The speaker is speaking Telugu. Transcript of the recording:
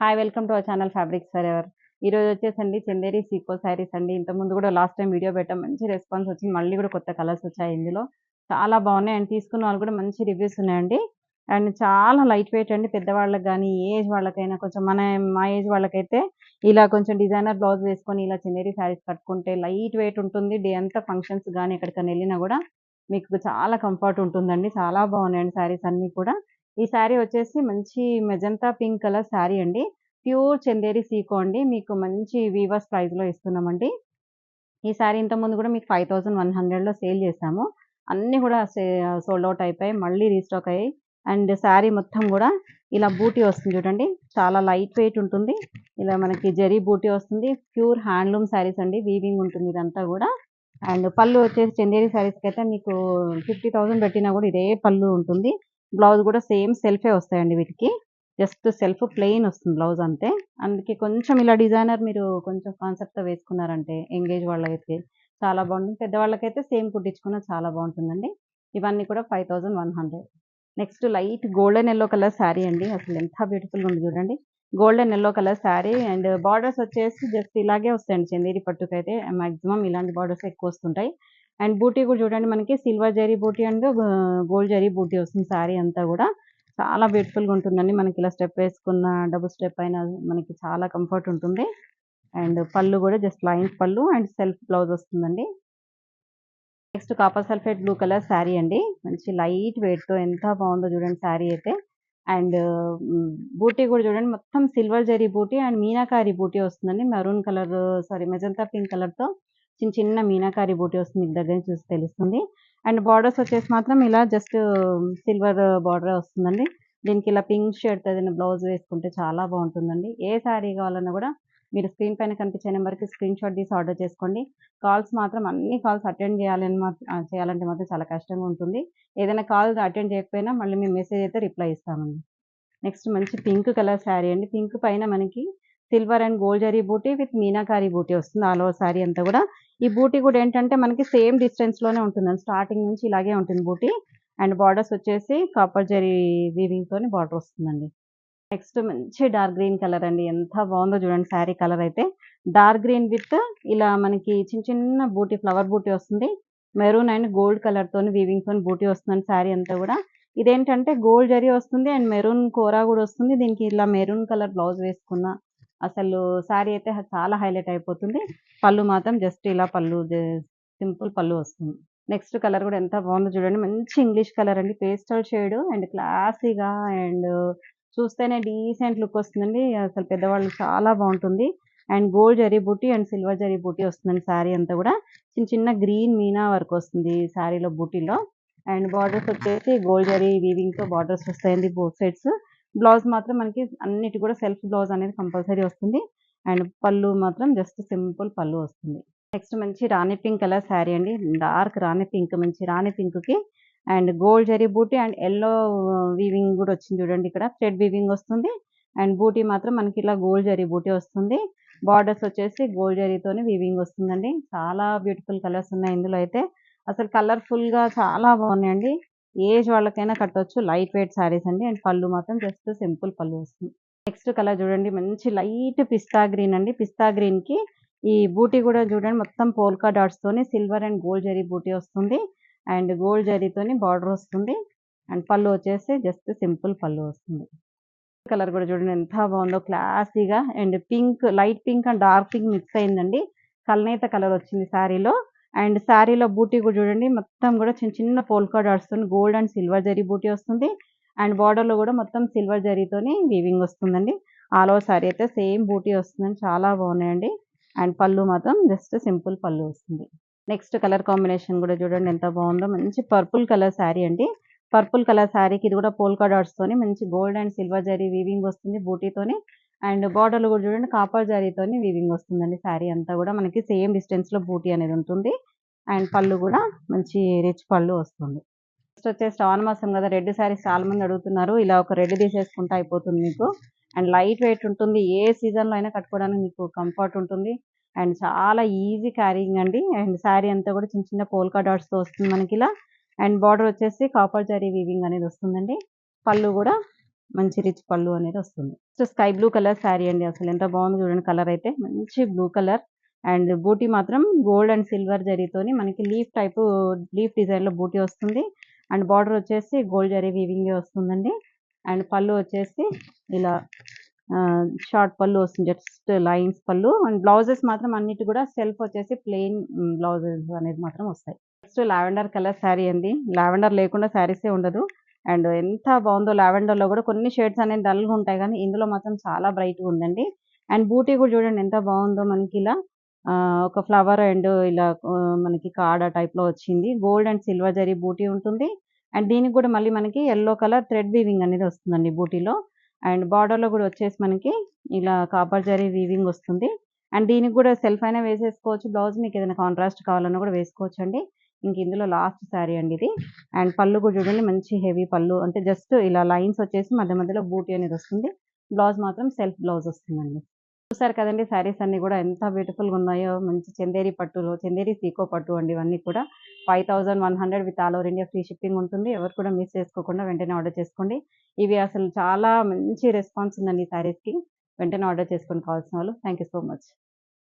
Hi welcome to our channel fabrics for ever. ఈరోజు వచ్చేసండి చందేరి సీకో శారీస్ అండి. ఇంతకుముందు కూడా లాస్ట్ టైం వీడియో పెట్టాం, మంచి రెస్పాన్స్ వచ్చింది. మళ్ళీ కూడా కొత్త కలర్స్ వచ్చాయి ఇందులో. చాలా బాగున్నాయి అండ్ తీసుకున్న వాళ్ళు కూడా మంచి రివ్యూస్ ఉన్నాయండి. అండ్ చాలా లైట్ వెయిట్ అండి. పెద్దవాళ్ళకి కానీ ఏజ్ వాళ్ళకైనా కొంచెం మా ఏజ్ వాళ్ళకైతే ఇలా కొంచెం డిజైనర్ బ్లౌజ్ వేసుకొని ఇలా చందేరి శారీస్ కట్టుకుంటే లైట్ వెయిట్ ఉంటుంది. డే అంతా ఫంక్షన్స్ కానీ ఎక్కడికైనా వెళ్ళినా కూడా మీకు చాలా కంఫర్ట్ ఉంటుందండి. చాలా బాగున్నాయండి శారీస్ అన్నీ కూడా. ఈ శారీ వచ్చేసి మంచి మెజంతా పింక్ కలర్ శారీ అండి. ప్యూర్ చందేరి సీకో అండి. మీకు మంచి వీవర్స్ ప్రైస్‌లో ఇస్తున్నామండి. ఈ శారీ ఇంతకుముందు కూడా మీకు 5100లో సేల్ చేసాము. అన్నీ కూడా సోల్డ్ అవుట్ అయిపోయాయి. మళ్ళీ రీస్టాక్ అయ్యాయి. అండ్ శారీ మొత్తం కూడా ఇలా బూటీ వస్తుంది చూడండి. చాలా లైట్ వెయిట్ ఉంటుంది. ఇలా మనకి జరీ బూటీ వస్తుంది. ప్యూర్ హ్యాండ్లూమ్ శారీస్ అండి. వీవింగ్ ఉంటుంది ఇదంతా కూడా. అండ్ పళ్ళు వచ్చేసి చందేరి శారీస్‌కి అయితే మీకు 50,000 పెట్టినా కూడా ఇదే పళ్ళు ఉంటుంది. బ్లౌజ్ కూడా సేమ్ సెల్ఫే వస్తాయండి వీటికి. జస్ట్ సెల్ఫ్ ప్లెయిన్ వస్తుంది బ్లౌజ్ అంతే. అందుకే కొంచెం ఇలా డిజైనర్ మీరు కొంచెం కాన్సెప్ట్‌తో వేసుకున్నారంటే ఎంగేజ్ వాళ్ళైతే చాలా బాగుంటుంది. పెద్దవాళ్ళకైతే సేమ్ కుట్టించుకున్నా చాలా బాగుంటుందండి. ఇవన్నీ కూడా 5100. Next light golden yellow colour sari అండి. అసలు ఎంత బ్యూటిఫుల్‌గా ఉంది చూడండి. Golden yellow colour sari and borders వచ్చేసి జస్ట్ ఇలాగే వస్తాయండి. చందేరి పట్టుకైతే మాక్సిమం ఇలాంటి బార్డర్స్ ఎక్కువ వస్తుంటాయి. అండ్ బూటీ కూడా చూడండి మనకి సిల్వర్ జరీ బూటీ అండ్ గోల్డ్ జరీ బూటీ వస్తుంది శారీ అంతా కూడా. చాలా బ్యూటిఫుల్‌గా ఉంటుందండి. మనకి ఇలా స్టెప్ వేసుకున్న డబుల్ స్టెప్ అయినా మనకి చాలా కంఫర్ట్ ఉంటుంది. అండ్ పళ్ళు కూడా జస్ట్ లైన్స్ పళ్ళు అండ్ సెల్ఫ్ బ్లౌజ్ వస్తుందండి. Next copper sulphate blue colour sari అండి. మంచి లైట్ వెయిట్‌తో ఎంత బాగుందో చూడండి శారీ అయితే. అండ్ బూటీ కూడా చూడండి మొత్తం సిల్వర్ జరీ బూటీ అండ్ మీనాకారి బూటీ వస్తుందండి. మెరూన్ కలర్ మెజంతా పింక్ కలర్‌తో చిన్న చిన్న మీనాకారి బూటీ వస్తుంది. మీకు దగ్గర నుంచి చూసి తెలుస్తుంది. అండ్ బార్డర్స్ వచ్చేసి మాత్రం ఇలా జస్ట్ సిల్వర్ బార్డరే వస్తుందండి. దీనికి ఇలా పింక్ షేడ్‌తో ఏదైనా బ్లౌజ్ వేసుకుంటే చాలా బాగుంటుందండి. ఏ శారీ కావాలన్నా కూడా మీరు స్క్రీన్ పైన కనిపించే నెంబర్‌కి స్క్రీన్‌షాట్ తీసి ఆర్డర్ చేసుకోండి. కాల్స్ మాత్రం అన్ని కాల్స్ అటెండ్ చేయాలంటే మాత్రం చాలా కష్టంగా ఉంటుంది. ఏదైనా కాల్ అటెండ్ చేయకపోయినా మళ్ళీ మేము మెసేజ్ అయితే రిప్లై ఇస్తామండి. నెక్స్ట్ మంచి పింక్ కలర్ శారీ అండి. పింక్ పైన మనకి సిల్వర్ అండ్ గోల్డ్ జరీ బూటీ విత్ మీనాకారి బూటీ వస్తుంది. ఆల్ ఓవర్ శారీ అంతా కూడా. ఈ బూటీ కూడా ఏంటంటే మనకి సేమ్ డిస్టెన్స్‌లోనే ఉంటుందండి. స్టార్టింగ్ నుంచి ఇలాగే ఉంటుంది బూటీ. అండ్ బార్డర్స్ వచ్చేసి కాపర్ జరీ వీవింగ్‌తోని బార్డర్ వస్తుందండి. నెక్స్ట్ మంచి డార్క్ గ్రీన్ కలర్ అండి. ఎంత బాగుందో చూడండి శారీ కలర్ అయితే. డార్క్ గ్రీన్ విత్ ఇలా మనకి చిన్న చిన్న బూటీ ఫ్లవర్ బూటీ వస్తుంది. మెరూన్ అండ్ గోల్డ్ కలర్‌తోని వీవింగ్‌తోని బూటీ వస్తుందండి శారీ అంతా కూడా. ఇదేంటంటే గోల్డ్ జరీ వస్తుంది అండ్ మెరూన్ కోరా కూడా వస్తుంది. దీనికి ఇలా మెరూన్ కలర్ బ్లౌజ్ వేసుకున్న అసలు శారీ అయితే చాలా హైలైట్ అయిపోతుంది. పళ్ళు మాత్రం జస్ట్ ఇలా సింపుల్ పళ్ళు వస్తుంది. నెక్స్ట్ కలర్ కూడా ఎంత బాగుందో చూడండి. మంచి ఇంగ్లీష్ కలర్ అండి. పేస్టల్ షేడ్ అండ్ క్లాసీగా అండ్ చూస్తేనే డీసెంట్ లుక్ వస్తుందండి. అసలు పెద్దవాళ్ళకి చాలా బాగుంటుంది. అండ్ గోల్డ్ జరీ బూటీ అండ్ సిల్వర్ జరీ బూటీ వస్తుందండి శారీ అంతా కూడా. చిన్న చిన్న గ్రీన్ మీనా వర్క్ వస్తుంది శారీలో బూటీలో. అండ్ బార్డర్స్ వచ్చేసి గోల్డ్ జరీ వీవింగ్‌తో బార్డర్స్ వస్తాయండి బోత్ సైడ్స్. బ్లౌజ్ మాత్రం మనకి అన్నిటి కూడా సెల్ఫ్ బ్లౌజ్ అనేది కంపల్సరీ వస్తుంది. అండ్ పళ్ళు మాత్రం జస్ట్ సింపుల్ పళ్ళు వస్తుంది. నెక్స్ట్ మంచి రాణి పింక్ కలర్ శారీ అండి. డార్క్ రాణి పింక్, మంచి రాణి పింక్‌కి అండ్ గోల్డ్ జరీ బూటీ అండ్ యెల్లో వీవింగ్ కూడా వచ్చింది చూడండి. ఇక్కడ థ్రెడ్ వీవింగ్ వస్తుంది. అండ్ బూటీ మాత్రం మనకి ఇలా గోల్డ్ జరీ బూటీ వస్తుంది. బార్డర్స్ వచ్చేసి గోల్డ్ జరీతోని వీవింగ్ వస్తుందండి. చాలా బ్యూటిఫుల్ కలర్స్ ఉన్నాయి ఇందులో అయితే. అసలు కలర్‌ఫుల్‌గా చాలా బాగున్నాయండి. ఏజ్ వాళ్ళకైనా కట్టొచ్చు. లైట్ వెయిట్ శారీస్ అండి. అండ్ పళ్ళు మాత్రం జస్ట్ సింపుల్ పళ్ళు వస్తుంది. నెక్స్ట్ కలర్ చూడండి. మంచి లైట్ పిస్తా గ్రీన్ అండి. పిస్తా గ్రీన్‌కి ఈ బూటీ కూడా చూడండి మొత్తం పోల్కా డాట్స్‌తోని సిల్వర్ అండ్ గోల్డ్ జరీ బూటీ వస్తుంది. అండ్ గోల్డ్ జరీతోని బార్డర్ వస్తుంది. అండ్ పళ్ళు వచ్చేసి జస్ట్ సింపుల్ పళ్ళు వస్తుంది. కలర్ కూడా చూడండి ఎంత బాగుందో క్లాసీగా and pink, light pink and dark pink mix అయిందండి. కల్నేత కలర్ వచ్చింది శారీలో. అండ్ శారీలో బూటీ కూడా చూడండి మొత్తం కూడా చిన్న చిన్న పోల్కా డాట్స్‌తోని గోల్డ్ అండ్ సిల్వర్ జరీ బూటీ వస్తుంది. అండ్ బార్డర్‌లో కూడా మొత్తం సిల్వర్ జరీతోని వీవింగ్ వస్తుందండి. ఆల్ ఓవర్ శారీ అయితే సేమ్ బూటీ వస్తుందండి. చాలా బాగున్నాయండి. అండ్ పళ్ళు మాత్రం జస్ట్ సింపుల్ పళ్ళు వస్తుంది. నెక్స్ట్ కలర్ కాంబినేషన్ కూడా చూడండి ఎంత బాగుందో. మంచి పర్పుల్ కలర్ శారీ అండి. పర్పుల్ కలర్ శారీకి ఇది కూడా పోల్కా డాట్స్‌తోని మంచి gold and silver zari weaving వస్తుంది బూటీతోని. అండ్ బార్డర్‌లో కూడా చూడండి కాపర్ జరీతోని వీవింగ్ వస్తుందండి. శారీ అంతా కూడా మనకి సేమ్ డిస్టెన్స్‌లో బూటీ అనేది ఉంటుంది. అండ్ పళ్ళు కూడా మంచి రిచ్ పళ్ళు వస్తుంది. నెక్స్ట్ వచ్చేసి శ్రావణ మాసం కదా, రెడ్ శారీస్ చాలా మంది అడుగుతున్నారు. ఇలా ఒక రెడ్ తీసేసుకుంటే అయిపోతుంది మీకు. అండ్ లైట్ వెయిట్ ఉంటుంది. ఏ సీజన్‌లో అయినా కట్టుకోవడానికి మీకు కంఫర్ట్ ఉంటుంది. అండ్ చాలా ఈజీ క్యారీయింగ్ అండి. అండ్ శారీ అంతా కూడా చిన్న చిన్న పోల్కా డాట్స్‌తో వస్తుంది మనకిలా. అండ్ బార్డర్ వచ్చేసి కాపర్ జరీ వీవింగ్ అనేది వస్తుందండి. పళ్ళు కూడా మంచి రిచ్ పళ్ళు అనేది వస్తుంది. So sky blue colour sari అండి. అసలు ఎంత బాగుందో చూడండి. కలర్ అయితే మంచి బ్లూ కలర్ అండ్ బూటీ మాత్రం గోల్డ్ అండ్ సిల్వర్ జరీతోని మనకి లీఫ్ డిజైన్లో బూటీ వస్తుంది. అండ్ బార్డర్ వచ్చేసి గోల్డ్ జరీ వీవింగ్ వస్తుందండి. అండ్ పళ్ళు వచ్చేసి ఇలా షార్ట్ పళ్ళు వస్తుంది. జస్ట్ లైన్స్ పళ్ళు అండ్ బ్లౌజెస్ మాత్రం అన్నిటి కూడా సెల్ఫ్ వచ్చేసి ప్లెయిన్ బ్లౌజెస్ అనేది మాత్రం వస్తాయి. నెక్స్ట్ లావెండర్ కలర్ శారీ అండి. లావెండర్ లేకుండా శారీసే ఉండదు. అండ్ ఎంత బాగుందో లావెండర్లో కూడా కొన్ని షేడ్స్ అనేది డల్గా ఉంటాయి కానీ ఇందులో మాత్రం చాలా బ్రైట్గా ఉందండి. అండ్ బూటీ కూడా చూడండి ఎంత బాగుందో. మనకి ఇలా ఒక ఫ్లవర్ అండ్ ఇలా మనకి కాడ టైప్లో వచ్చింది. గోల్డ్ అండ్ సిల్వర్ జరీ బూటీ ఉంటుంది. అండ్ దీనికి కూడా మళ్ళీ మనకి యెల్లో కలర్ థ్రెడ్ వీవింగ్ అనేది వస్తుందండి బూటీలో. అండ్ బార్డర్‌లో గూడా వచ్చేసి మనకి ఇలా కాపర్ జరీ వీవింగ్ వస్తుంది. అండ్ దీనికి గూడా సెల్ఫ్ అయినా వేసేసుకోవచ్చు. బ్లౌజ్ మీకేదైనా కాంట్రాస్ట్ కావాలన్నా గూడా వేసుకోవచ్చండి. ఇంక ఇందులో లాస్ట్ శారీ అండి ఇది. అండ్ పళ్ళు కూడా చూడండి మంచి హెవీ పళ్ళు. అంటే జస్ట్ ఇలా లైన్స్ వచ్చేసి మధ్య మధ్యలో బూటీ అనేది వస్తుంది. బ్లౌజ్ మాత్రం సెల్ఫ్ బ్లౌజ్ వస్తుందండి. చూసారు కదండీ శారీస్ అన్నీ గూడా ఎంత బ్యూటిఫుల్‌గా ఉన్నాయో. మంచి చందేరి పట్టులో, చందేరి సీకో పట్టు అండి ఇవన్నీ కూడా. 5100 with all over India free shipping ఉంటుంది. ఎవరు కూడా మిస్ చేసుకోకుండా వెంటనే ఆర్డర్ చేసుకోండి. ఇవి అసలు చాలా మంచి రెస్పాన్స్ ఉందండి ఈ శారీస్‌కి. వెంటనే ఆర్డర్ చేసుకోండి కావాల్సిన వాళ్ళు. Thank you so much.